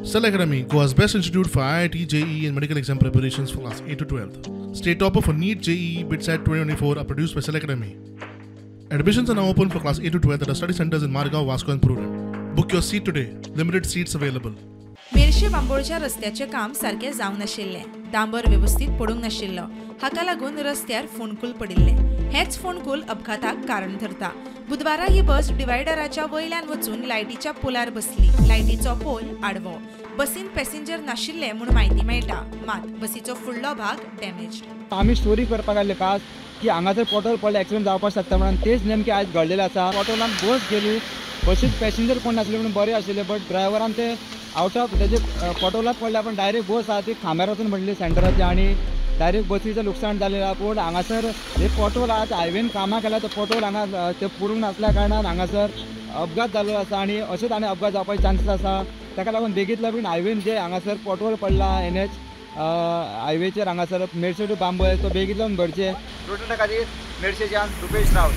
Cell Academy, Goa's best institute for IIT, JEE and medical exam preparations for class 8 to 12th. State topper for NEET, JEE, BITSAT 2024 are produced by Cell Academy. Admissions are now open for class 8 to 12 at our study centers in Margao, Vasco and Prudent. Book your seat today. Limited seats available. Merces बांबोळच्या रस्त्याचे काम सारखे जावंक नाशिल्ले. डांबर व्यवस्थित पडूंक नाशिल्लो. हाका लागून रस्त्यार फोंडकूल पडिल्ले. हेच फोंडकूल अपघाताक कारण ठरता. बुधवारा ही बस डिवायडराच्या वयल्यान वचून लायटीच्या पोलार बसली. लायटीचो पोल आडवो. बसीन पॅसेंजर नाशिल्ले म्हूण म्हायती मेळटा. मात बसीचो फुडलो भाग डॅमेज. आम्ही स्टोरी करपाक आयले खास की हांगासर पोटोल पडले एक्सिडेंट जावपाक शकता म्हणून तेच नेमके आयज घडलेले आसा. पोटोलान बस गेली, बसीत पॅसेंजर कोण नासले म्हणून बरे आशिल्ले, बट ड्रायव्हरान ते आउट ऑफ तेजे पोटोलाक पडले. पण डायरेक्ट बस आहा ती खांब्यार वचून पडली सेंटराची आणि डायरेक्ट बसीचं लुकसाण जालें. पूण हांगासर हे पोटोल आहा हायवेन कामां केल्या तो पोटोल हांगा ते पुरूंक नासल्या कारणान हांगासर अपघात जाल्लो आसा आणि अशेंच आनी अपघात जावपाचे चान्सीस आसा. ताका लागून बेगीतल्या बेगीन हायवेन जे हांगासर पोटोल पडला NH हायवेचेर हांगासर मेर्शे टू बांबोळे तो बेगीतल्यान भरचे. प्रोटोटा खातीर मेर्शेच्यान रुपेश राव.